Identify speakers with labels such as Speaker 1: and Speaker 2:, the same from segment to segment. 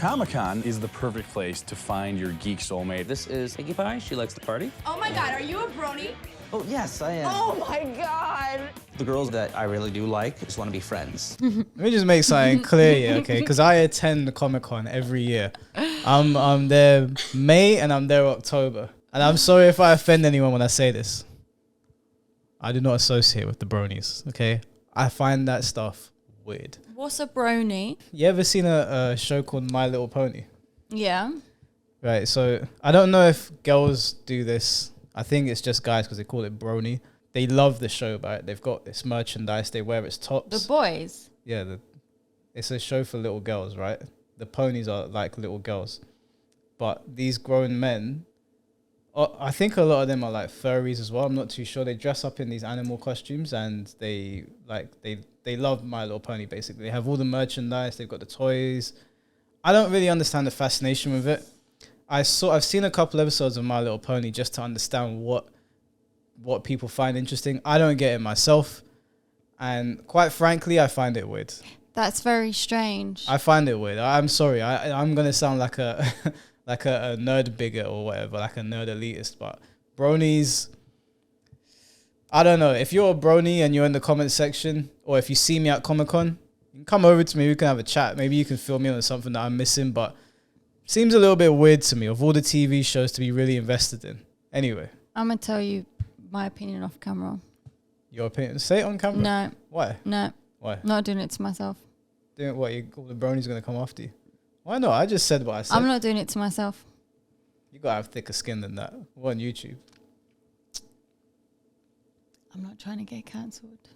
Speaker 1: Comic-Con is the perfect place to find your geek soulmate.
Speaker 2: This is Iggy Pie. She likes to party.
Speaker 3: Oh my God, are you a Brony?
Speaker 2: Oh, yes, I am.
Speaker 3: Oh my God.
Speaker 2: The girls that I really do like just want to be friends.
Speaker 4: Let me just make something clear here, okay? Because I attend the Comic-Con every year. I'm there May and I'm there October. And I'm sorry if I offend anyone when I say this. I do not associate with the bronies, okay? I find that stuff weird.
Speaker 5: What's a brony?
Speaker 4: You ever seen a show called My Little Pony?
Speaker 5: Yeah.
Speaker 4: Right, so I don't know if girls do this. I think it's just guys because they call it Brony. They love the show, right? They've got this merchandise. They wear its tops.
Speaker 5: The boys?
Speaker 4: Yeah, it's a show for little girls, right? The ponies are like little girls. But these grown men, I think a lot of them are like furries as well. I'm not too sure. They dress up in these animal costumes and they love My Little Pony, basically. They have all the merchandise. They've got the toys. I don't really understand the fascination with it. I've seen a couple episodes of My Little Pony just to understand what people find interesting. I don't get it myself. And quite frankly, I find it weird.
Speaker 5: That's very strange.
Speaker 4: I find it weird. I'm sorry. I'm going to sound like a like a nerd bigot or whatever, like a nerd elitist. But bronies, I don't know. If you're a brony and you're in the comment section, or if you see me at Comic-Con, you can come over to me. We can have a chat. Maybe you can fill me on something that I'm missing. But seems a little bit weird to me of all the TV shows to be really invested in. Anyway.
Speaker 5: I'm going to tell you my opinion off camera.
Speaker 4: Your opinion? Say it on camera.
Speaker 5: No.
Speaker 4: Why?
Speaker 5: No.
Speaker 4: Why?
Speaker 5: Not doing it to myself.
Speaker 4: Doing what? All the bronies going to come after you? Why not? I just said what I said.
Speaker 5: I'm not doing it to myself.
Speaker 4: You got to have thicker skin than that. We're on YouTube.
Speaker 5: I'm not trying to get cancelled.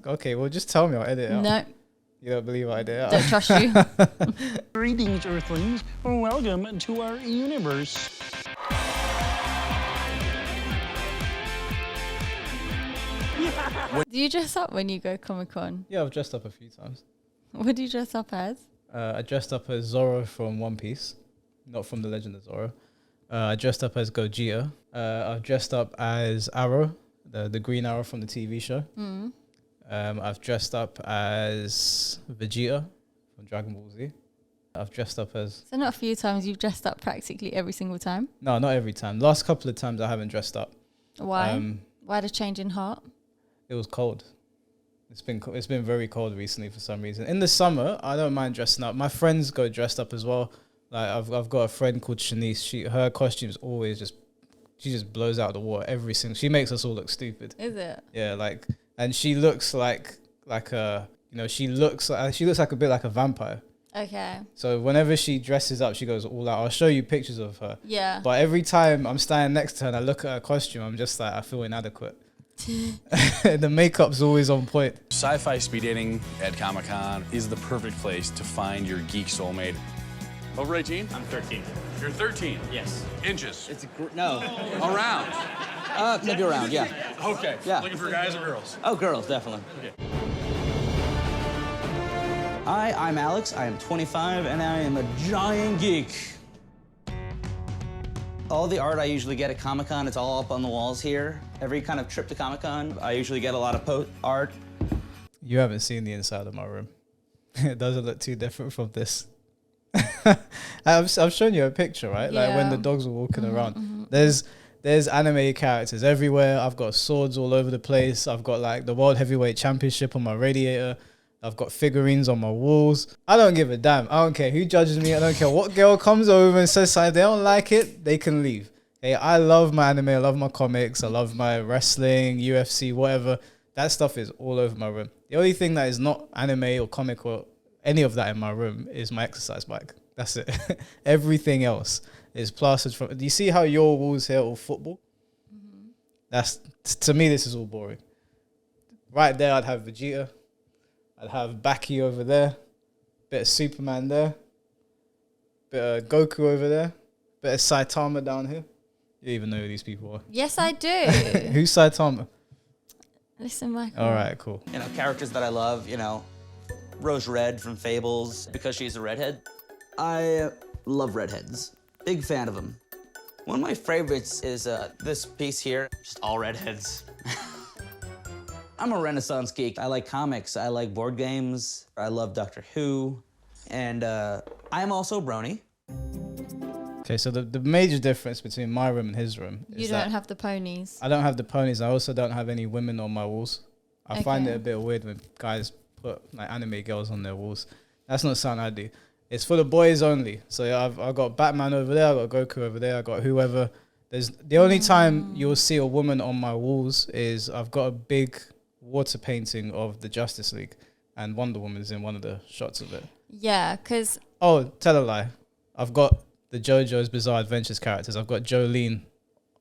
Speaker 4: Okay, well, just tell me. I'll edit it out.
Speaker 5: No.
Speaker 4: You don't believe I did it?
Speaker 5: Don't trust you.
Speaker 6: Greetings, Earthlings. Welcome to our universe.
Speaker 5: Do you dress up when you go Comic-Con?
Speaker 4: Yeah, I've dressed up a few times.
Speaker 5: What do you dress up as?
Speaker 4: I dressed up as Zoro from One Piece, not from The Legend of Zoro. I dressed up as Gogeta. I've dressed up as Arrow, the Green Arrow from the TV show.
Speaker 5: Mm.
Speaker 4: I've dressed up as Vegeta from Dragon Ball Z. I've dressed up as...
Speaker 5: So not a few times, you've dressed up practically every single time?
Speaker 4: No, not every time. Last couple of times I haven't dressed up.
Speaker 5: Why? Why the change in heart?
Speaker 4: It was cold. It's been very cold recently for some reason. In the summer, I don't mind dressing up. My friends go dressed up as well. Like I've got a friend called Shanice. Her costume is always she just blows out the water every single. She makes us all look stupid.
Speaker 5: Is it?
Speaker 4: Yeah, and she looks like a, she looks like a bit like a vampire.
Speaker 5: Okay.
Speaker 4: So whenever she dresses up, she goes all out. I'll show you pictures of her.
Speaker 5: Yeah.
Speaker 4: But every time I'm standing next to her and I look at her costume, I'm just like, I feel inadequate. The makeup's always on point.
Speaker 1: Sci-fi speed dating at Comic-Con is the perfect place to find your geek soulmate. Over 18?
Speaker 6: I'm 13.
Speaker 1: You're 13?
Speaker 6: Yes.
Speaker 1: Inches?
Speaker 2: It's no.
Speaker 1: Around?
Speaker 2: Maybe around, yeah.
Speaker 1: Okay.
Speaker 2: Yeah.
Speaker 1: Looking for guys or girls?
Speaker 2: Oh, girls, definitely.
Speaker 1: Okay.
Speaker 2: Hi, I'm Alex. I am 25, and I am a giant geek. All the art I usually get at Comic-Con, it's all up on the walls here. Every kind of trip to Comic-Con, I usually get a lot of art.
Speaker 4: You haven't seen the inside of my room. It doesn't look too different from this. I've shown you a picture, right?
Speaker 5: Yeah.
Speaker 4: Like when the dogs were walking around. There's anime characters everywhere. I've got swords all over the place. I've got like the World Heavyweight Championship on my radiator. I've got figurines on my walls. I don't give a damn. I don't care who judges me. I don't care what girl comes over and says something. They don't like it, they can leave. Hey, I love my anime. I love my comics. I love my wrestling, UFC, whatever. That stuff is all over my room. The only thing that is not anime or comic or any of that in my room is my exercise bike. That's it. Everything else is plastered from... Do you see how your walls here are all football? Mm-hmm. To me, this is all boring. Right there, I'd have Vegeta. I'd have Baki over there. Bit of Superman there. Bit of Goku over there. Bit of Saitama down here. You even know who these people are.
Speaker 5: Yes, I do.
Speaker 4: Who's Saitama?
Speaker 5: Listen back.
Speaker 4: All right, cool.
Speaker 2: Characters that I love, Rose Red from Fables, because she's a redhead. I love redheads. Big fan of them. One of my favorites is this piece here, just all redheads. I'm a Renaissance geek. I like comics. I like board games. I love Doctor Who. and I'm also Brony.
Speaker 4: Okay, so the major difference between my room and his room is
Speaker 5: You don't have the ponies.
Speaker 4: I don't have the ponies. I also don't have any women on my walls. I find it
Speaker 5: Okay.
Speaker 4: a bit weird when guys put like anime girls on their walls. That's not something I do. It's for the boys only. So yeah, I've got Batman over there. I got Goku over there. I got whoever. There's the only time you'll see a woman on my walls is I've got a big water painting of the Justice League, and Wonder Woman's in one of the shots of it.
Speaker 5: Yeah, because
Speaker 4: Oh, tell a lie. I've got the JoJo's Bizarre Adventures characters. I've got Jolene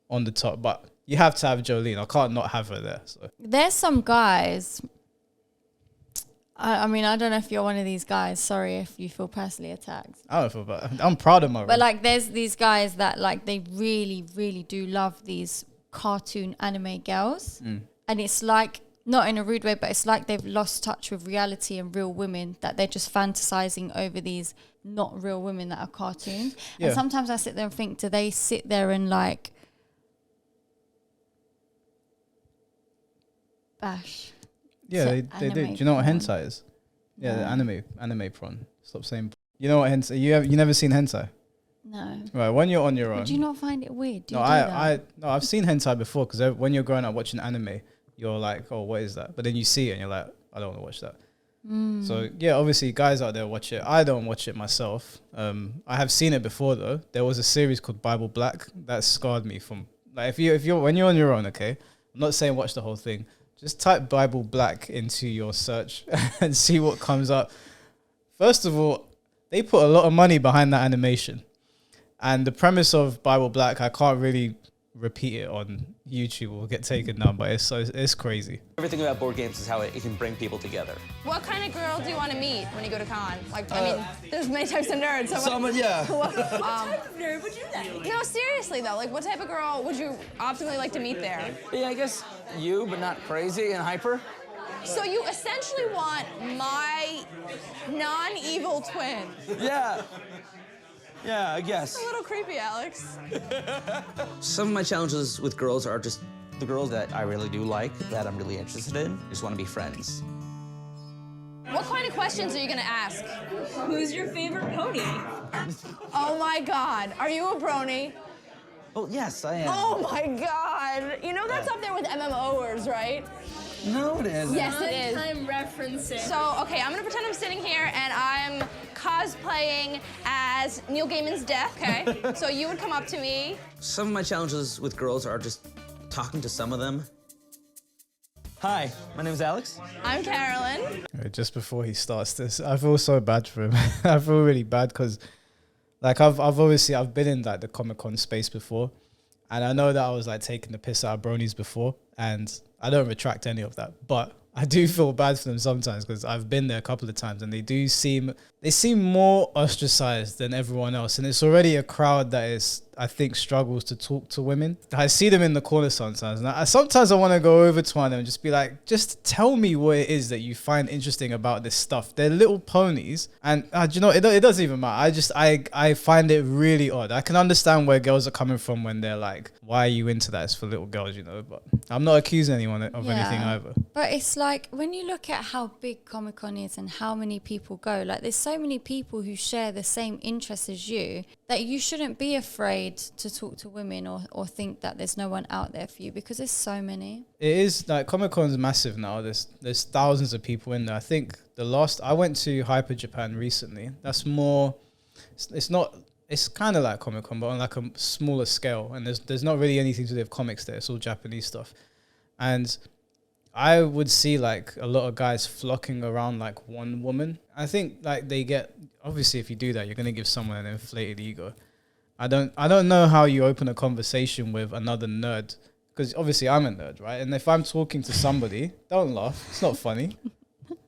Speaker 4: on the top, but you have to have Jolene. I can't not have her there. So
Speaker 5: there's some guys. I mean, I don't know if you're one of these guys. Sorry if you feel personally attacked.
Speaker 4: I don't feel bad. I'm proud of my room.
Speaker 5: But like, there's these guys that like they really, really do love these cartoon anime girls, and it's like not in a rude way, but it's like they've lost touch with reality and real women. That they're just fantasizing over these not real women that are cartoons.
Speaker 4: Yeah.
Speaker 5: And sometimes I sit there and think, do they sit there and like bash?
Speaker 4: Yeah,
Speaker 5: So
Speaker 4: they do. Do
Speaker 5: anime
Speaker 4: you know what
Speaker 5: porn.
Speaker 4: hentai is? Yeah, the
Speaker 5: No.
Speaker 4: anime prawn. Stop saying. You know what hentai? You never seen hentai?
Speaker 5: No.
Speaker 4: Right, when you're on your own.
Speaker 5: Would you not find it weird? Do
Speaker 4: No,
Speaker 5: you do that?
Speaker 4: I've seen hentai before because when you're growing up watching anime, you're like, oh, what is that? But then you see it and you're like, I don't want to watch that. So yeah, obviously guys out there watch it. I don't watch it myself. I have seen it before though. There was a series called Bible Black that scarred me from like if you're when you're on your own, okay. I'm not saying watch the whole thing. Just type Bible Black into your search and see what comes up. First of all, they put a lot of money behind that animation. And the premise of Bible Black, I can't really repeat it on YouTube. We'll get taken down, but it's crazy.
Speaker 2: Everything about board games is how it can bring people together.
Speaker 3: What kind of girl do you want to meet when you go to con? Like, I mean, there's many types of nerds. So
Speaker 2: Yeah.
Speaker 3: nerd would you like? No, seriously though, like, what type of girl would you optimally like to meet there?
Speaker 2: Yeah, I guess you, but not crazy and hyper.
Speaker 3: So you essentially want my non-evil twin.
Speaker 2: Yeah. Yeah, I guess.
Speaker 3: A little creepy, Alex.
Speaker 2: Some of my challenges with girls are just the girls that I really do like, that I'm really interested in. Just want to be friends.
Speaker 3: What kind of questions are you gonna ask?
Speaker 7: Who's your favorite pony?
Speaker 3: Oh my God, are you a brony?
Speaker 2: Oh, yes, I am.
Speaker 3: Oh my God. You know that's up there with MMOers, right?
Speaker 2: No, it isn't.
Speaker 3: Yes, it is.
Speaker 7: Time referencing.
Speaker 3: So, okay, I'm gonna pretend I'm sitting here and I'm cosplaying as Neil Gaiman's Death, okay? So you would come up to me.
Speaker 2: Some of my challenges with girls are just talking to some of them. Hi, my name is Alex.
Speaker 3: I'm Carolyn.
Speaker 4: Just before he starts this, I feel so bad for him. I feel really bad because, like, I've obviously been in like the Comic-Con space before, and I know that I was like taking the piss out of bronies before, and I don't retract any of that, but I do feel bad for them sometimes because I've been there a couple of times and they seem more ostracized than everyone else, and it's already a crowd that is, I think, struggles to talk to women. I see them in the corner sometimes, and sometimes I want to go over to one of them and just be like, just tell me what it is that you find interesting about this stuff. They're little ponies, and do you know, it doesn't even matter. I find it really odd. I can understand where girls are coming from when they're like, why are you into that? It's for little girls, you know, but I'm not accusing anyone of anything either.
Speaker 5: But it's like when you look at how big Comic-Con is and how many people go, like there's so many people who share the same interests as you that you shouldn't be afraid to talk to women or think that there's no one out there for you, because there's so many. It
Speaker 4: is like Comic-Con's massive now. There's thousands of people in there. I think I went to Hyper Japan recently. That's more, it's kind of like Comic-Con, but on like a smaller scale. And there's not really anything to do with comics there. It's all Japanese stuff. And I would see like a lot of guys flocking around like one woman. I think like they get, obviously if you do that, you're going to give someone an inflated ego. I don't know how you open a conversation with another nerd, because obviously I'm a nerd, right? And if I'm talking to somebody, don't laugh, it's not funny.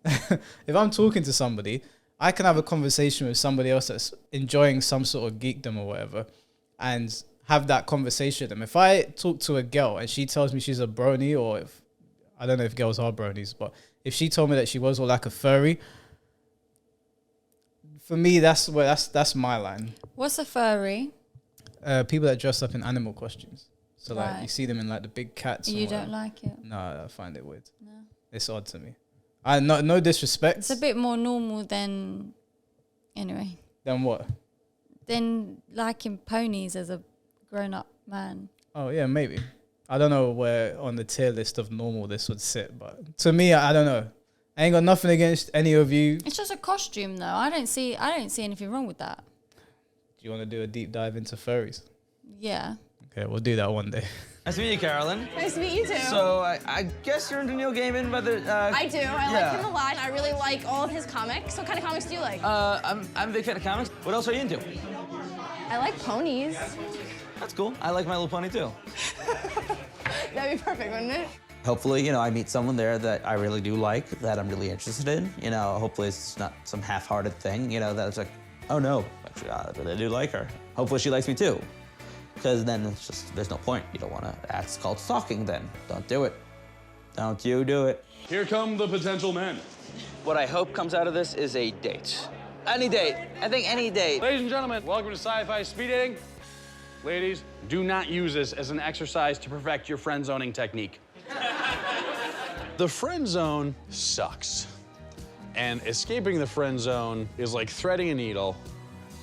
Speaker 4: If I'm talking to somebody, I can have a conversation with somebody else that's enjoying some sort of geekdom or whatever, and have that conversation with them. If I talk to a girl and she tells me she's a brony, or if, I don't know if girls are bronies, but if she told me that she was or like a furry, for me, that's my line.
Speaker 5: What's a furry?
Speaker 4: People that dress up in animal costumes. So like
Speaker 5: Right.
Speaker 4: you see them in like the big cats. and
Speaker 5: You
Speaker 4: whatever.
Speaker 5: don't like it?
Speaker 4: No, I find it weird. No. It's odd to me. No disrespect.
Speaker 5: It's a bit more normal than Anyway,
Speaker 4: Then what?
Speaker 5: then liking ponies as a grown-up man.
Speaker 4: Oh yeah, maybe. I don't know where on the tier list of normal this would sit, but to me, I don't know. I ain't got nothing against any of you.
Speaker 5: It's just a costume, though. I don't see anything wrong with that.
Speaker 4: Do you want to do a deep dive into furries?
Speaker 5: Yeah.
Speaker 4: Okay, we'll do that one day.
Speaker 2: Nice to meet you, Carolyn.
Speaker 3: Nice to meet you too.
Speaker 2: So I guess you're into Neil Gaiman, whether
Speaker 3: I do. I
Speaker 2: yeah.
Speaker 3: like him a lot. I really like all of his comics. What kind of comics do you like?
Speaker 2: I'm a big fan of comics. What else are you into?
Speaker 3: I like ponies.
Speaker 2: That's cool. I like My Little Pony too.
Speaker 3: That'd be perfect, wouldn't it?
Speaker 2: Hopefully, I meet someone there that I really do like, that I'm really interested in. Hopefully it's not some half-hearted thing, that it's like, oh no, actually, I really do like her. Hopefully she likes me too. Because then it's just, there's no point. You don't want to, that's called stalking then. Don't do it. Don't you do it.
Speaker 1: Here come the potential men.
Speaker 2: What I hope comes out of this is a date. Any date. I think any date.
Speaker 1: Ladies and gentlemen, welcome to Sci-Fi Speed Dating. Ladies, do not use this as an exercise to perfect your friend zoning technique. The friend zone sucks. And escaping the friend zone is like threading a needle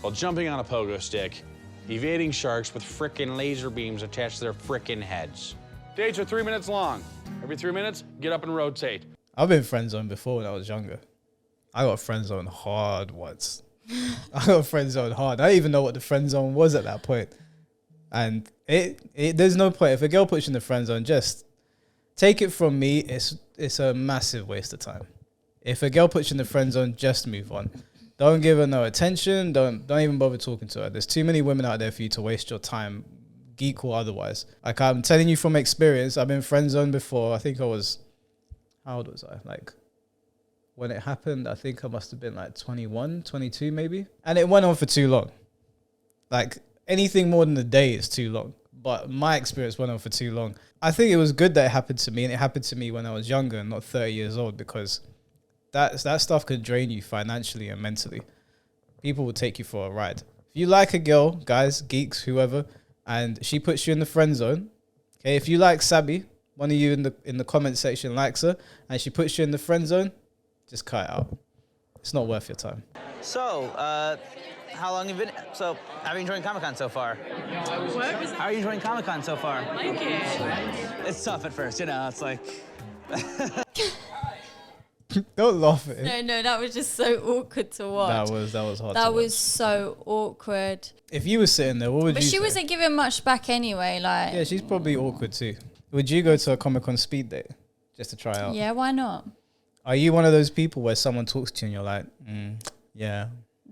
Speaker 1: while jumping on a pogo stick, evading sharks with frickin' laser beams attached to their frickin' heads. Dates are 3 minutes long. Every 3 minutes, get up and rotate.
Speaker 4: I've been friend zoned before when I was younger. I got friend zoned hard once. I got friend zoned hard. I didn't even know what the friend zone was at that point. And there's no point. If a girl puts you in the friend zone, just take it from me, it's a massive waste of time. If a girl puts you in the friend zone, just move on. Don't give her no attention. Don't even bother talking to her. There's too many women out there for you to waste your time, geek or otherwise. Like, I'm telling you from experience, I've been friend zoned before. I think I was, how old was I? Like, when it happened, I think I must have been like 21, 22 maybe. And it went on for too long. Like, anything more than a day is too long. But my experience went on for too long. I think it was good that it happened to me, and it happened to me when I was younger and not 30 years old, because that stuff could drain you financially and mentally. People will take you for a ride. If you like a girl, guys, geeks, whoever, and she puts you in the friend zone, okay, if you like Sabi, one of you in the comment section likes her, and she puts you in the friend zone, just cut it out. It's not worth your time.
Speaker 2: So, how long have you been, how are you enjoying Comic-Con so far?
Speaker 7: What?
Speaker 2: How are you enjoying Comic-Con so far?
Speaker 7: I like it.
Speaker 2: It's tough at first, it's like...
Speaker 4: Don't laugh at it.
Speaker 5: No, that was just so awkward to watch.
Speaker 4: That was hard.
Speaker 5: That was so awkward.
Speaker 4: If you were sitting there, what would
Speaker 5: But
Speaker 4: you
Speaker 5: she
Speaker 4: say?
Speaker 5: wasn't giving much back anyway. Like,
Speaker 4: Yeah, she's probably awkward too. Would you go to a Comic-Con speed date just to try out?
Speaker 5: yeah, why not?
Speaker 4: Are you one of those people where someone talks to you and you're like, yeah?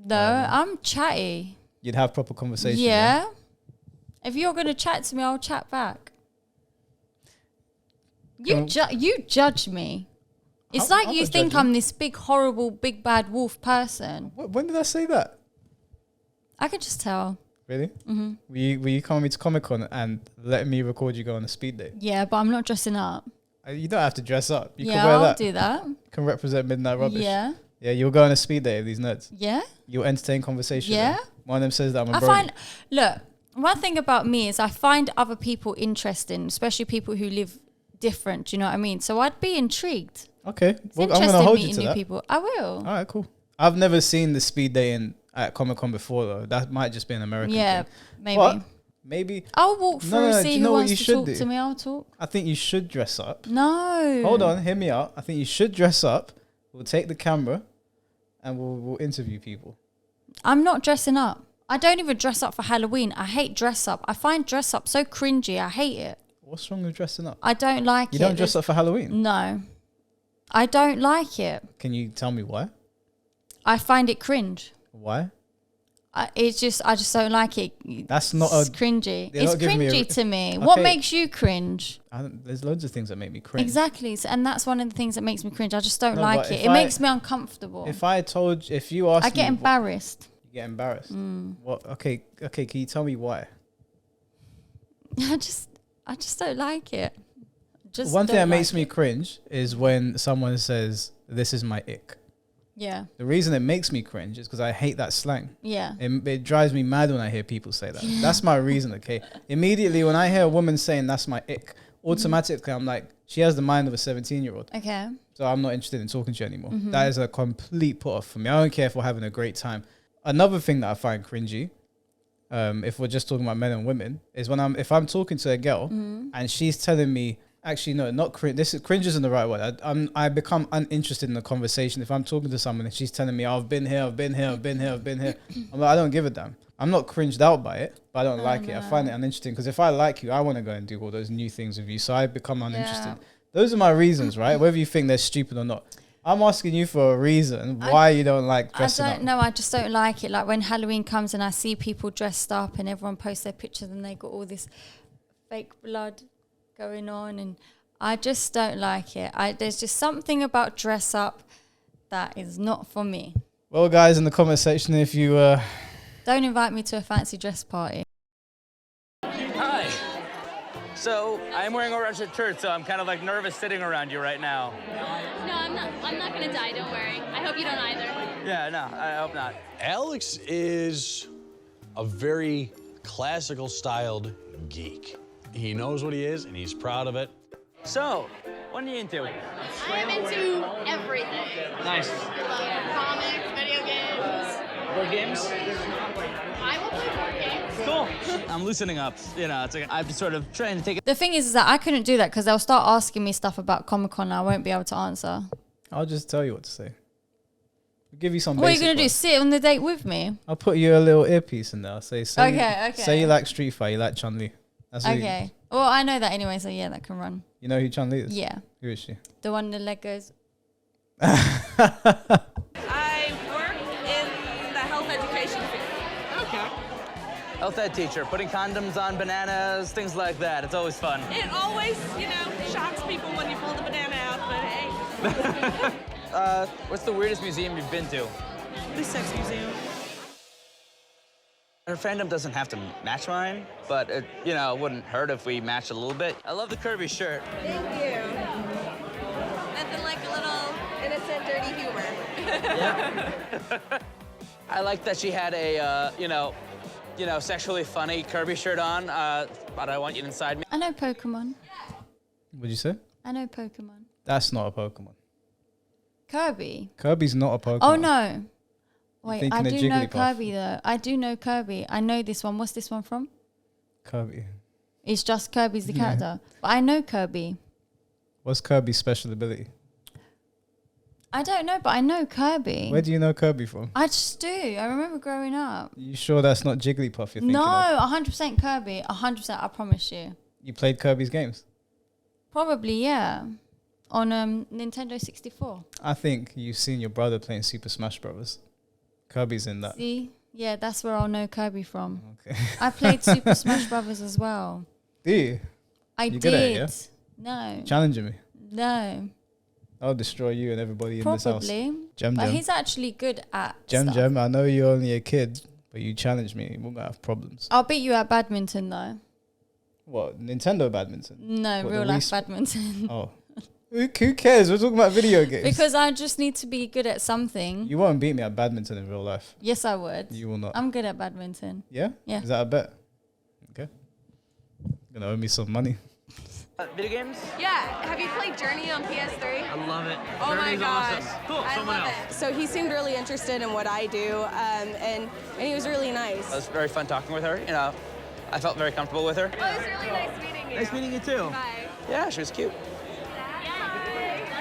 Speaker 5: No, I'm chatty.
Speaker 4: You'd have proper conversation.
Speaker 5: Yeah. If you're gonna chat to me, I'll chat back. You judge me. It's like
Speaker 4: I'm
Speaker 5: you
Speaker 4: not
Speaker 5: think
Speaker 4: judging.
Speaker 5: I'm this big, horrible, big bad wolf person.
Speaker 4: When did I say that?
Speaker 5: I could just tell.
Speaker 4: Really? Mm-hmm. Will you come with me to Comic-Con and let me record you go on a speed date?
Speaker 5: Yeah, but I'm not dressing up.
Speaker 4: You don't have to dress up. You
Speaker 5: Yeah,
Speaker 4: can wear
Speaker 5: I'll
Speaker 4: that.
Speaker 5: do that.
Speaker 4: You can represent Midnight Rubbish.
Speaker 5: Yeah.
Speaker 4: Yeah, you'll go on a speed date with these nerds.
Speaker 5: Yeah.
Speaker 4: You'll entertain conversation.
Speaker 5: Yeah.
Speaker 4: One of them says that I'm a
Speaker 5: I
Speaker 4: brony.
Speaker 5: look, one thing about me is I find other people interesting, especially people who live different. Do you know what I mean? So I'd be intrigued.
Speaker 4: Okay.
Speaker 5: It's
Speaker 4: Well, I'm
Speaker 5: interesting
Speaker 4: going to hold you
Speaker 5: meeting
Speaker 4: to
Speaker 5: new
Speaker 4: that.
Speaker 5: people. I will.
Speaker 4: All right, cool. I've never seen the speed dating at Comic-Con before, though. That might just be an American
Speaker 5: Yeah,
Speaker 4: thing.
Speaker 5: maybe.
Speaker 4: But maybe.
Speaker 5: I'll walk
Speaker 4: No,
Speaker 5: through,
Speaker 4: no, do
Speaker 5: see
Speaker 4: you
Speaker 5: who
Speaker 4: know what
Speaker 5: wants
Speaker 4: you
Speaker 5: to
Speaker 4: should
Speaker 5: talk
Speaker 4: do?
Speaker 5: to me. I'll talk.
Speaker 4: I think you should dress up.
Speaker 5: No.
Speaker 4: Hold on, hear me out. I think you should dress up. We'll take the camera and we'll interview people.
Speaker 5: I'm not dressing up. I don't even dress up for Halloween. I hate dress up. I find dress up so cringy. I hate it.
Speaker 4: What's wrong with dressing up?
Speaker 5: I don't like it.
Speaker 4: You don't dress up for Halloween?
Speaker 5: No. I don't like it.
Speaker 4: Can you tell me why?
Speaker 5: I find it cringe.
Speaker 4: Why?
Speaker 5: I just don't like it.
Speaker 4: That's not
Speaker 5: It's
Speaker 4: a...
Speaker 5: cringy.
Speaker 4: They're
Speaker 5: It's
Speaker 4: not giving me a-
Speaker 5: cringy to me. What
Speaker 4: Okay.
Speaker 5: makes you cringe?
Speaker 4: There's loads of things that make me cringe.
Speaker 5: Exactly. And that's one of the things that makes me cringe. I just don't
Speaker 4: No,
Speaker 5: like
Speaker 4: but
Speaker 5: it.
Speaker 4: if
Speaker 5: It
Speaker 4: I-
Speaker 5: makes me uncomfortable.
Speaker 4: If you ask
Speaker 5: I get
Speaker 4: me...
Speaker 5: embarrassed.
Speaker 4: You get embarrassed?
Speaker 5: Mm.
Speaker 4: What? Okay, can you tell me why?
Speaker 5: I just don't like it. Just
Speaker 4: One thing
Speaker 5: don't
Speaker 4: that makes
Speaker 5: like
Speaker 4: me
Speaker 5: it.
Speaker 4: cringe is when someone says, this is my ick.
Speaker 5: Yeah.
Speaker 4: The reason it makes me cringe is because I hate that slang.
Speaker 5: Yeah.
Speaker 4: It drives me mad when I hear people say that. That's my reason, okay? Immediately when I hear a woman saying that's my ick, automatically I'm like, she has the mind of a 17-year-old.
Speaker 5: Okay.
Speaker 4: So I'm not interested in talking to you anymore. That is a complete put off for me. I don't care if we're having a great time. Another thing that I find cringy, if we're just talking about men and women, is when if I'm talking to a girl and she's telling me, actually no, not cringe. Cringe isn't the right word. I become uninterested in the conversation if I'm talking to someone and she's telling me, oh, I've been here. I'm like, I don't give a damn. I'm not cringed out by it, but I don't like it. I find it uninteresting because if I like you, I want to go and do all those new things with you. So I become uninterested.
Speaker 5: Yeah.
Speaker 4: Those are my reasons, right? Whether you think they're stupid or not. I'm asking you for a reason why you don't like dressing up.
Speaker 5: I don't know. I just don't like it. Like when Halloween comes and I see people dressed up and everyone posts their pictures and they got all this fake blood going on, and I just don't like it. There's just something about dress up that is not for me.
Speaker 4: Well, guys, in the comment section, if you
Speaker 5: don't invite me to a fancy dress party.
Speaker 2: Hi. So I'm wearing a red shirt, so I'm kind of like nervous sitting around you right now.
Speaker 3: No, I'm not gonna die, don't worry. I hope you don't either.
Speaker 2: Yeah, no, I hope not.
Speaker 1: Alex is a very classical styled geek. He knows what he is and he's proud of it.
Speaker 2: So, what are you into?
Speaker 3: I am into everything.
Speaker 2: Nice.
Speaker 3: Comics, video games.
Speaker 2: Board games?
Speaker 3: I will play board games.
Speaker 2: Cool. I'm loosening up. You know, it's like I'm just sort of trying to take it.
Speaker 5: The thing is that I couldn't do that because they'll start asking me stuff about Comic-Con and I won't be able to answer.
Speaker 4: I'll just tell you what to say. I'll give you some
Speaker 5: What are you
Speaker 4: basic
Speaker 5: going to do?
Speaker 4: ones.
Speaker 5: Sit on the date with me?
Speaker 4: I'll put you a little earpiece in there. I'll say,
Speaker 5: Okay.
Speaker 4: say you like Street Fighter, you like Chun-Li. That's what
Speaker 5: Okay. Well, I know that anyway, so yeah, that can run.
Speaker 4: You know who Chun-Li is?
Speaker 5: Yeah.
Speaker 4: Who is she?
Speaker 5: The one the leg goes.
Speaker 8: I work in the health education field.
Speaker 2: Okay. Health ed teacher, putting condoms on bananas, things like that. It's always fun.
Speaker 8: It always, shocks people when you pull the banana out, but hey,
Speaker 2: What's the weirdest museum you've been to?
Speaker 8: the sex museum.
Speaker 2: Her fandom doesn't have to match mine, but it, wouldn't hurt if we matched a little bit. I love the Kirby shirt.
Speaker 8: Thank you. Nothing like a little innocent, dirty humor.
Speaker 2: I like that she had a, sexually funny Kirby shirt on, but I want you inside me.
Speaker 5: I know Pokemon.
Speaker 4: What'd you say?
Speaker 5: I know Pokemon.
Speaker 4: That's not a Pokemon.
Speaker 5: Kirby.
Speaker 4: Kirby's not a Pokemon.
Speaker 5: Oh, no. Wait, I
Speaker 4: thinking of
Speaker 5: do know
Speaker 4: Jigglypuff.
Speaker 5: Kirby, though. I do know Kirby. I know this one. What's this one from?
Speaker 4: Kirby.
Speaker 5: It's just Kirby's the character. But I know Kirby.
Speaker 4: What's Kirby's special ability?
Speaker 5: I don't know, but I know Kirby.
Speaker 4: Where do you know Kirby from?
Speaker 5: I just do. I remember growing up.
Speaker 4: You sure that's not Jigglypuff you're thinking
Speaker 5: No,
Speaker 4: of?
Speaker 5: 100% Kirby. 100%, I promise you.
Speaker 4: You played Kirby's games?
Speaker 5: Probably, yeah. On Nintendo 64.
Speaker 4: I think you've seen your brother playing Super Smash Bros. Kirby's in that.
Speaker 5: See? Yeah, that's where I'll know Kirby from.
Speaker 4: Okay.
Speaker 5: I played Super Smash Brothers as well.
Speaker 4: Do you?
Speaker 5: I
Speaker 4: You good at it,
Speaker 5: did.
Speaker 4: yeah?
Speaker 5: No.
Speaker 4: Challenging me.
Speaker 5: No.
Speaker 4: I'll destroy you and everybody in this house.
Speaker 5: Probably.
Speaker 4: Jem
Speaker 5: But
Speaker 4: Jem.
Speaker 5: he's actually good at
Speaker 4: Jem
Speaker 5: stuff.
Speaker 4: Jem, I know you're only a kid, but you challenge me. We're going to have problems.
Speaker 5: I'll beat you at badminton, though.
Speaker 4: What? Nintendo badminton?
Speaker 5: No,
Speaker 4: What,
Speaker 5: real
Speaker 4: the
Speaker 5: life
Speaker 4: Wii
Speaker 5: badminton.
Speaker 4: Oh. Who cares? We're talking about video games.
Speaker 5: Because I just need to be good at something.
Speaker 4: You won't beat me at badminton in real life.
Speaker 5: Yes, I would.
Speaker 4: You will not.
Speaker 5: I'm good at badminton.
Speaker 4: Yeah?
Speaker 5: Yeah.
Speaker 4: Is that a bet? Okay. You're going to owe me some money.
Speaker 2: Video games?
Speaker 9: Yeah, have you played Journey on PS3?
Speaker 2: I love it.
Speaker 9: Oh my gosh.
Speaker 2: Cool,
Speaker 9: I
Speaker 2: someone
Speaker 9: love
Speaker 2: else.
Speaker 9: it. So he seemed really interested in what I do, and he was really
Speaker 2: It
Speaker 9: nice.
Speaker 2: was very fun talking with her, I felt very comfortable with her.
Speaker 9: Oh, it was really nice meeting you.
Speaker 2: Nice meeting you too.
Speaker 9: Bye.
Speaker 2: Yeah, she was cute.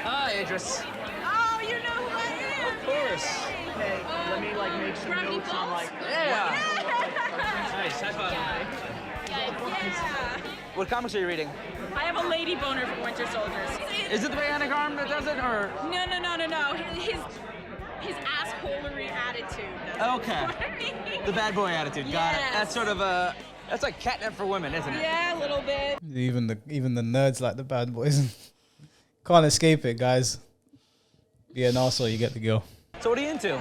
Speaker 2: Hi, Idris.
Speaker 9: Oh, you know who I am.
Speaker 2: Of course.
Speaker 6: Hey, let me make some
Speaker 9: Gravity
Speaker 6: notes on
Speaker 9: Falls?
Speaker 2: Yeah. Nice, high five.
Speaker 9: Yeah.
Speaker 2: What comics are you reading?
Speaker 8: I have a lady boner for Winter Soldiers.
Speaker 2: Is it the bionic arm that does it, or?
Speaker 8: No. His assholery attitude.
Speaker 2: Okay. The bad boy attitude. Got it.
Speaker 8: Yes.
Speaker 2: That's sort of that's like catnip for women, isn't it?
Speaker 8: Yeah, a little bit.
Speaker 4: Even the nerds like the bad boys. Can't escape it, guys. Be an arsehole, you get the girl.
Speaker 2: So what are you into?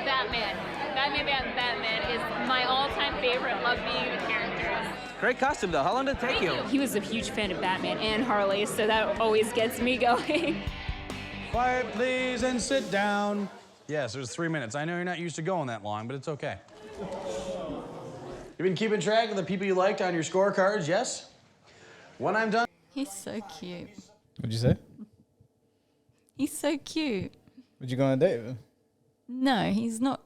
Speaker 3: Batman. Batman is my all-time favorite. Love being the characters.
Speaker 2: Great costume though. How long did it take you?
Speaker 10: He was a huge fan of Batman and Harley, so that always gets me going.
Speaker 1: Quiet, please, and sit down. Yes, there's 3 minutes. I know you're not used to going that long, but it's okay. You've been keeping track of the people you liked on your scorecards, yes? When I'm done.
Speaker 5: He's so cute.
Speaker 4: What'd you say?
Speaker 5: He's so cute.
Speaker 4: Would you go on a date with him?
Speaker 5: No, he's not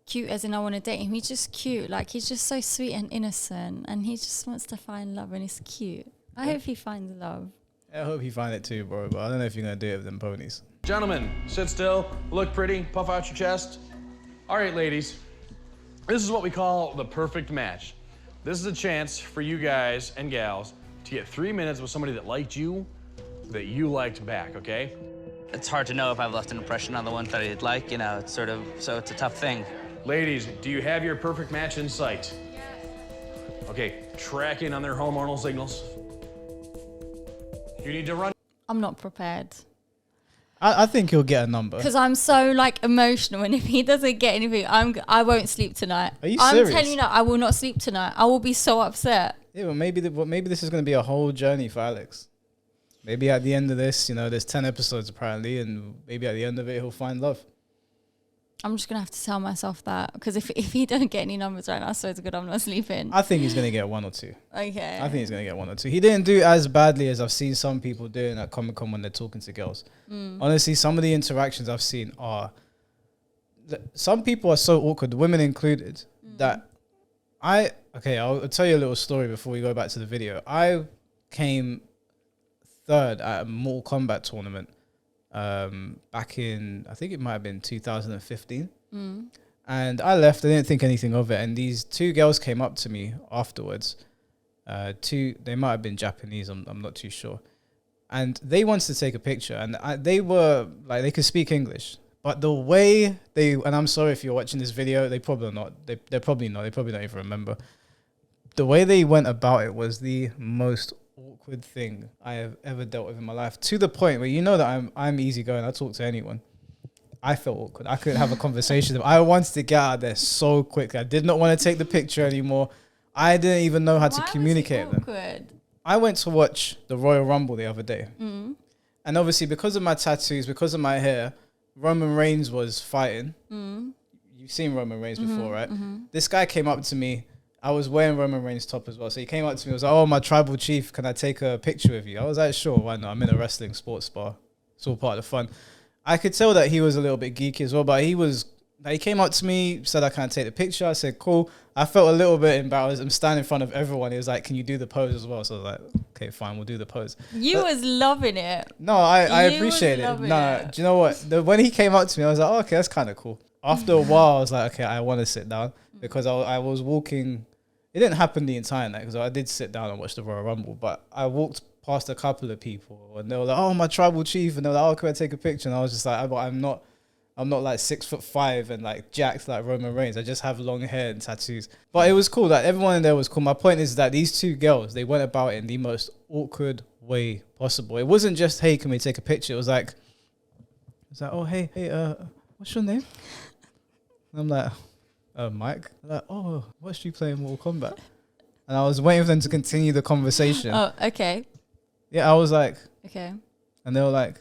Speaker 5: cute as in I want to date him. He's just cute. Like, he's just so sweet and innocent, and he just wants to find love, and it's cute. I hope he finds love.
Speaker 4: I hope he find it too, bro, but I don't know if you're gonna do it with them ponies.
Speaker 1: Gentlemen, sit still, look pretty, puff out your chest. All right, ladies, this is what we call the perfect match. This is a chance for you guys and gals to get 3 minutes with somebody that liked you, that you liked back, okay?
Speaker 2: It's hard to know if I've left an impression on the ones that I'd like, you know, it's sort of, so it's a tough thing.
Speaker 1: Ladies, do you have your perfect match in sight? Okay, track in on their hormonal signals. You need to run.
Speaker 5: I'm not prepared.
Speaker 4: I think he'll get a number.
Speaker 5: Because I'm so like emotional, and if he doesn't get anything, I won't sleep tonight.
Speaker 4: Are you
Speaker 5: I'm
Speaker 4: serious?
Speaker 5: telling you now, I will not sleep tonight. I will be so upset.
Speaker 4: Yeah, but maybe this is gonna be a whole journey for Alex. Maybe at the end of this, you know, there's 10 episodes apparently, and maybe at the end of it, he'll find love.
Speaker 5: I'm just gonna have to tell myself that, because if he don't get any numbers right now, I swear to God, I'm not sleeping.
Speaker 4: I think he's gonna get 1 or 2.
Speaker 5: Okay.
Speaker 4: I think he's gonna get 1 or 2. He didn't do as badly as I've seen some people doing at Comic-Con when they're talking to girls. Honestly, some of the interactions I've seen are... Some people are so awkward, women included, that Okay, I'll tell you a little story before we go back to the video. I came third at a Mortal Kombat tournament back in, I think it might have been 2015. And I left, I didn't think anything of it. And these 2 girls came up to me afterwards. They might have been Japanese, I'm not too sure. And they wanted to take a picture, and they were like, they could speak English. But the way and I'm sorry if you're watching this video, they're probably not, they probably don't even remember. The way they went about it was the most awkward thing I have ever dealt with in my life, to the point where, you know, that I'm easygoing, I talk to anyone. I felt awkward. I couldn't have a conversation. I wanted to get out of there so quickly. I did not want to take the picture anymore. I didn't even know how to communicate with them. I went to watch the Royal Rumble the other day. And obviously, because of my tattoos, because of my hair, Roman Reigns was fighting. You've seen Roman Reigns before, right? This guy came up to me. I was wearing Roman Reigns' top as well. So he came up to me and was like, "Oh, my tribal chief, can I take a picture with you?" I was like, "Sure, why not? I'm in a wrestling sports bar. It's all part of the fun." I could tell that he was a little bit geeky as well, but he came up to me, said I can't take the picture. I said, "Cool." I felt a little bit embarrassed. I'm standing in front of everyone. He was like, "Can you do the pose as well?" So I was like, "Okay, fine, we'll do the pose."
Speaker 5: You was loving it.
Speaker 4: No, I appreciate it. No, do you know what? When he came up to me, I was like, "Oh, okay, that's kind of cool." After a while, I was like, "Okay, I want to sit down," because I was walking. It didn't happen the entire night, because I did sit down and watch the Royal Rumble, but I walked past a couple of people, and they were like, "Oh, my tribal chief," and they were like, "Oh, can I take a picture?" And I was just like, I'm not like 6'5" and like jacked like Roman Reigns. I just have long hair and tattoos. But it was cool. Like, everyone in there was cool. My point is that these 2 girls, they went about it in the most awkward way possible. It wasn't just, "Hey, can we take a picture?" It was like, "Oh, hey, what's your name?" And I'm like, "Mike." They're like, "Oh, watched you playing Mortal Kombat." And I was waiting for them to continue the conversation.
Speaker 5: Oh, okay.
Speaker 4: Yeah, I was like,
Speaker 5: Okay.
Speaker 4: and they were like,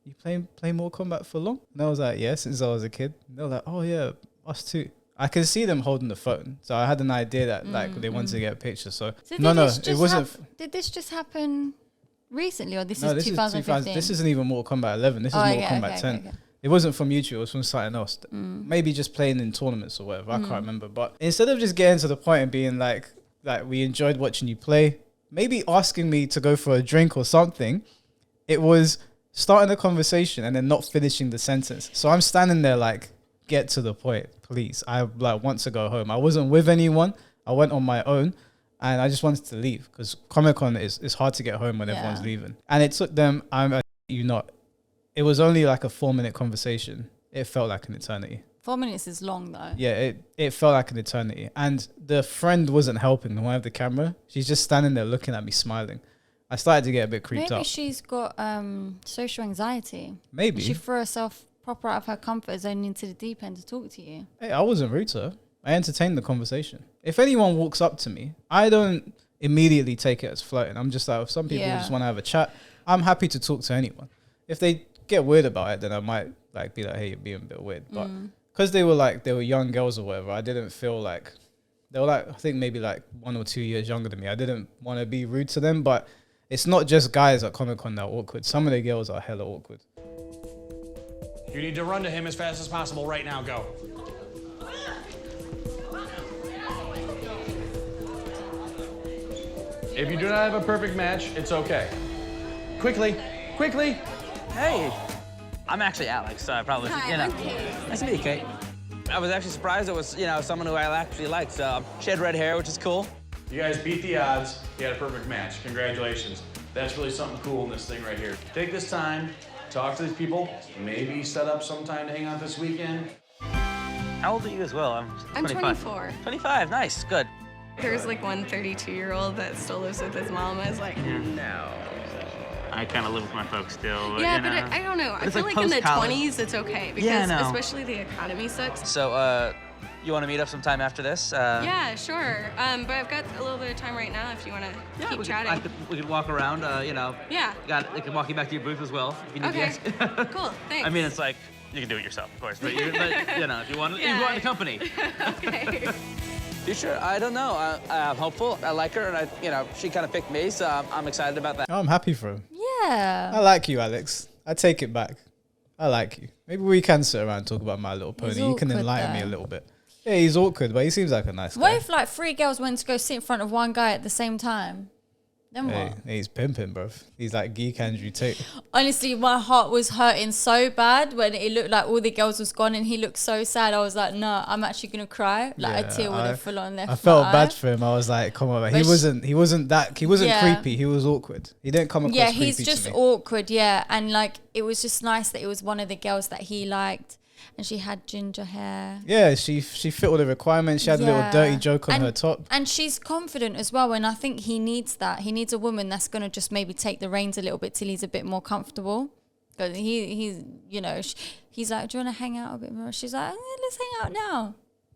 Speaker 4: "You play Mortal Kombat for long?" And I was like, "Yeah, since I was a kid." And they were like, "Oh yeah, us too." I could see them holding the phone, so I had an idea that like they wanted to get a picture. So no, it wasn't.
Speaker 5: Did this just happen recently, or this
Speaker 4: No,
Speaker 5: is 2015?
Speaker 4: This isn't even Mortal Kombat 11. This is Mortal Kombat 10.
Speaker 5: Okay.
Speaker 4: It wasn't from YouTube. It was from something else. Maybe just playing in tournaments or whatever. I can't remember. But instead of just getting to the point and being like we enjoyed watching you play, maybe asking me to go for a drink or something, it was starting a conversation and then not finishing the sentence. So I'm standing there like, get to the point, please. I like want to go home. I wasn't with anyone. I went on my own, and I just wanted to leave, because Comic-Con is hard to get home when everyone's leaving. And it took them, it was only like a 4-minute conversation. It felt like an eternity.
Speaker 5: 4 minutes is long though.
Speaker 4: Yeah, it felt like an eternity. And the friend wasn't helping, the one with the camera. She's just standing there looking at me, smiling. I started to get a bit creeped
Speaker 5: Maybe
Speaker 4: up.
Speaker 5: she's got social anxiety.
Speaker 4: Maybe.
Speaker 5: She threw herself proper out of her comfort zone into the deep end to talk to you.
Speaker 4: Hey, I wasn't rude to her. I entertained the conversation. If anyone walks up to me, I don't immediately take it as flirting. I'm just like, if some people just want to have a chat, I'm happy to talk to anyone. If they get weird about it, then I might like be like, "Hey, you're being a bit weird." But because they were young girls or whatever, I didn't feel like they were like, I think maybe like 1 or 2 years younger than me. I didn't want to be rude to them, but it's not just guys at Comic-Con that are awkward. Some of the girls are hella awkward.
Speaker 1: You need to run to him as fast as possible right now. Go. If you do not have a perfect match, it's okay. Quickly, quickly.
Speaker 2: Hey, I'm actually Alex, so I probably,
Speaker 3: Hi,
Speaker 2: you know.
Speaker 3: I'm Kate.
Speaker 2: Nice to meet you, Kate. I was actually surprised it was, someone who I actually liked. She had red hair, which is cool.
Speaker 1: You guys beat the odds. You had a perfect match. Congratulations. That's really something cool in this thing right here. Take this time, talk to these people, maybe set up some time to hang out this weekend.
Speaker 2: How old are you as well? I'm
Speaker 9: 24.
Speaker 2: 25, nice, good.
Speaker 9: There's like one 32-year-old that still lives with his mom. I was like, no.
Speaker 11: I kind of live with my folks still. But,
Speaker 9: Yeah,
Speaker 11: you
Speaker 9: but
Speaker 11: know.
Speaker 9: I don't know. I
Speaker 11: It's
Speaker 9: feel
Speaker 11: like
Speaker 9: like in the
Speaker 11: post-college.
Speaker 9: 20s it's okay because
Speaker 2: Yeah, I know.
Speaker 9: especially the economy sucks.
Speaker 2: So, you want to meet up sometime after this?
Speaker 9: Yeah, sure. But I've got a little bit of time right now if you want to keep chatting.
Speaker 2: We could walk around,
Speaker 9: Yeah.
Speaker 2: I can walk you back to your booth as well if you need
Speaker 9: Okay.
Speaker 2: to.
Speaker 9: Cool. Thanks.
Speaker 2: I mean, it's like, you can do it yourself, of course, but, if you want, you
Speaker 9: Yeah.
Speaker 2: want the company.
Speaker 9: Okay.
Speaker 2: Future, I don't know. I'm hopeful. I like her, and she kind of picked me, so I'm excited about that.
Speaker 4: Oh, I'm happy for him.
Speaker 5: Yeah.
Speaker 4: I like you, Alex. I take it back. I like you. Maybe we can sit around and talk about My Little Pony. You can
Speaker 5: awkward,
Speaker 4: enlighten me a
Speaker 5: though.
Speaker 4: little bit. Yeah, he's awkward, but he seems like a nice
Speaker 5: What
Speaker 4: guy.
Speaker 5: if like 3 girls went to go sit in front of one guy at the same time? Then
Speaker 4: Hey,
Speaker 5: what?
Speaker 4: he's pimping, bro. He's like geek Andrew Tate.
Speaker 5: Honestly, my heart was hurting so bad when it looked like all the girls was gone and he looked so sad. I was like, no, I'm actually gonna cry. Like a tear would have full on left.
Speaker 4: I felt
Speaker 5: my
Speaker 4: bad
Speaker 5: eye.
Speaker 4: for him. I was like, come on, man.
Speaker 5: But
Speaker 4: He wasn't
Speaker 5: Yeah.
Speaker 4: creepy. He was awkward. He didn't come across
Speaker 5: Yeah,
Speaker 4: creepy
Speaker 5: he's
Speaker 4: to
Speaker 5: just
Speaker 4: me.
Speaker 5: awkward. Yeah, and like it was just nice that it was one of the girls that he liked, and she had ginger hair.
Speaker 4: Yeah, she fit all the requirements. She had a little
Speaker 5: Yeah.
Speaker 4: dirty joke on
Speaker 5: And-
Speaker 4: her top.
Speaker 5: And she's confident as well, and I think he needs that. He needs a woman that's gonna just maybe take the reins a little bit till he's a bit more comfortable. Because he's he's like, do you want to hang out a bit more? She's like, let's hang out now.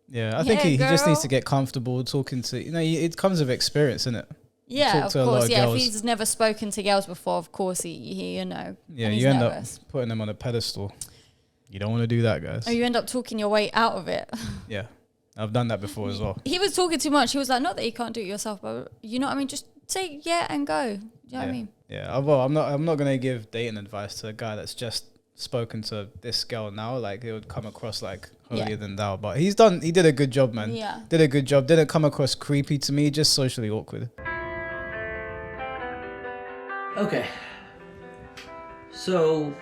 Speaker 4: Yeah, I think
Speaker 5: Yeah,
Speaker 4: he just needs
Speaker 5: girl.
Speaker 4: to get comfortable talking to, it comes with experience, isn't it?
Speaker 5: Yeah,
Speaker 4: talk
Speaker 5: of
Speaker 4: to a lot
Speaker 5: course.
Speaker 4: of
Speaker 5: Yeah, if
Speaker 4: girls.
Speaker 5: he's never spoken to girls before, of course he
Speaker 4: Yeah,
Speaker 5: and he's
Speaker 4: you end
Speaker 5: nervous.
Speaker 4: up putting them on a pedestal. You don't want to do that, guys.
Speaker 5: Or you end up talking your way out of it.
Speaker 4: Yeah, I've done that before as well.
Speaker 5: He was talking too much. He was like, not that you can't do it yourself, but you know what I mean? Just say yeah and go. Do you know what I mean?
Speaker 4: Yeah, well, I'm not gonna give dating advice to a guy that's just spoken to this girl now. Like it would come across like holier
Speaker 5: Yeah.
Speaker 4: than thou. But he did a good job, man.
Speaker 5: Yeah.
Speaker 4: Did a good job. Didn't come across creepy to me. Just socially awkward.
Speaker 12: Okay. So,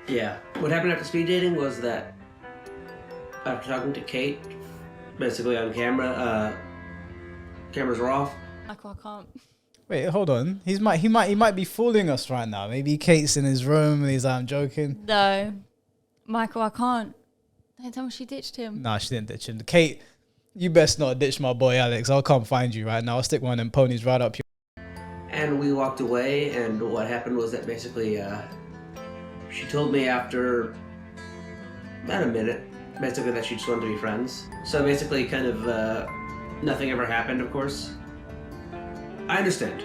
Speaker 12: yeah. What happened after speed dating was that after talking to Kate, basically on camera, cameras were off.
Speaker 5: Michael, I can't.
Speaker 4: Wait, hold on. He might be fooling us right now. Maybe Kate's in his room and he's like, I'm joking.
Speaker 5: No. Michael, I can't. Don't tell me she ditched him.
Speaker 4: Nah, she didn't ditch him. Kate, you best not ditch my boy Alex. I'll come find you right now. I'll stick one of them ponies right up your.
Speaker 12: And we walked away, and what happened was that basically, she told me after about a minute, basically that she just wanted to be friends. So basically, kind of, nothing ever happened, of course. I understand,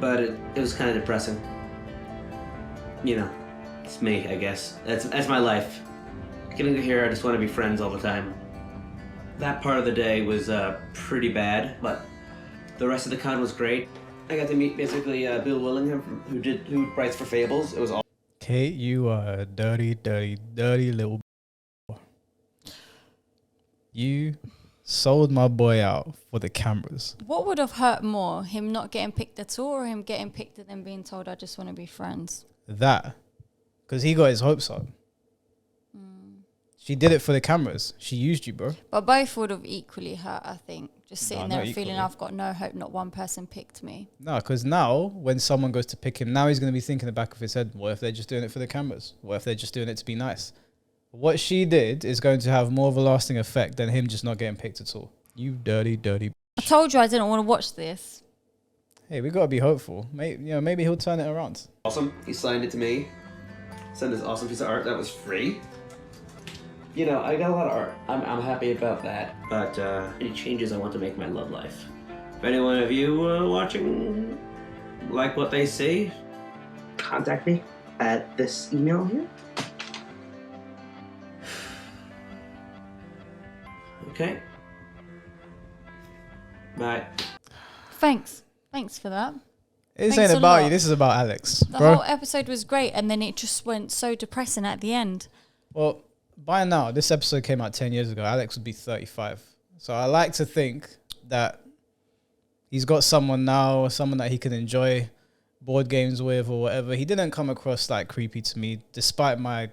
Speaker 12: but it was kind of depressing. You know, it's me, I guess. That's my life. Getting to hear I just want to be friends all the time. That part of the day was pretty bad, but the rest of the con was great. I got to meet basically Bill Willingham, who writes for Fables. It was all.
Speaker 4: Kate, you are a dirty, dirty, dirty little. You sold my boy out for the cameras.
Speaker 5: What would have hurt more? Him not getting picked at all or him getting picked and then being told, I just want to be friends?
Speaker 4: That, because he got his hopes up. She did it for the cameras. She used you, bro.
Speaker 5: But both would have equally hurt, I think. Just sitting
Speaker 4: No,
Speaker 5: there
Speaker 4: not
Speaker 5: feeling
Speaker 4: equally.
Speaker 5: I've got no hope, not one person picked me.
Speaker 4: No, because now when someone goes to pick him, now he's going to be thinking in the back of his head, what if they're just doing it for the cameras? What if they're just doing it to be nice? What she did is going to have more of a lasting effect than him just not getting picked at all. You dirty, dirty.
Speaker 5: I told you I didn't want to watch this.
Speaker 4: Hey, we got to be hopeful. Maybe he'll turn it around.
Speaker 12: Awesome. He signed it to me. Sent this awesome piece of art that was free. You know, I got a lot of art. I'm happy about that. But any changes I want to make in my love life. If any one of you watching like what they see, contact me at this email here. Okay. Bye.
Speaker 5: Thanks for that.
Speaker 4: This
Speaker 5: Thanks
Speaker 4: ain't
Speaker 5: a
Speaker 4: about
Speaker 5: lot.
Speaker 4: you. This is about Alex,
Speaker 5: The
Speaker 4: bro.
Speaker 5: whole episode was great and then it just went so depressing at the end.
Speaker 4: Well, by now, this episode came out 10 years ago. Alex would be 35. So I like to think that he's got someone now, someone that he can enjoy board games with or whatever. He didn't come across like creepy to me, despite my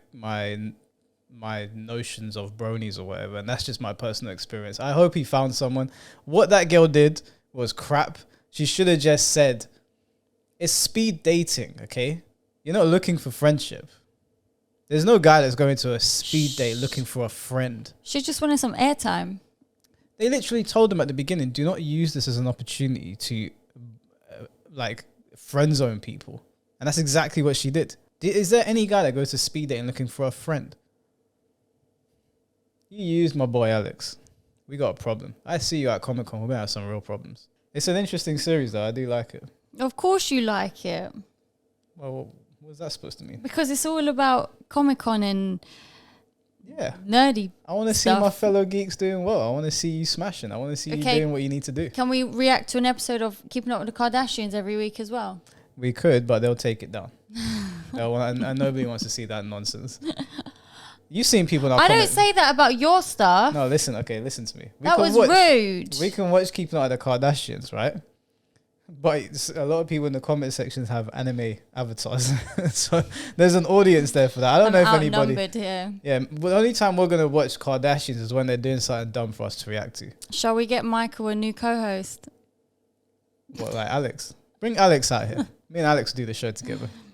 Speaker 4: notions of bronies or whatever. And that's just my personal experience. I hope he found someone. What that girl did was crap. She should have just said, it's speed dating, okay? You're not looking for friendship. There's no guy that's going to a speed date looking for a friend.
Speaker 5: She just wanted some airtime.
Speaker 4: They literally told him at the beginning, do not use this as an opportunity to like friend zone people. And that's exactly what she did. Is there any guy that goes to speed dating looking for a friend? You used my boy Alex. We got a problem. I see you at Comic-Con. We're going to have some real problems. It's an interesting series though. I do like it.
Speaker 5: Of course you like it.
Speaker 4: Well, what's that supposed to mean?
Speaker 5: Because it's all about Comic-Con and nerdy
Speaker 4: I want to see my fellow geeks doing well. I want to see you smashing. I want to see you doing what you need to do.
Speaker 5: Can we react to an episode of Keeping Up with the Kardashians every week as well?
Speaker 4: We could, but they'll take it down. And nobody wants to see that nonsense. You've seen people in our
Speaker 5: I don't say that about your stuff.
Speaker 4: No, listen to me.
Speaker 5: That was rude.
Speaker 4: We can watch Keeping Up with the Kardashians, right? But a lot of people in the comment sections have anime avatars. So there's an audience there for that. I don't know if anybody...
Speaker 5: Here.
Speaker 4: Yeah, but the only time we're going to watch Kardashians is when they're doing something dumb for us to react to.
Speaker 5: Shall we get Michael a new co-host?
Speaker 4: What, like Alex? Bring Alex out here. Me and Alex do the show together.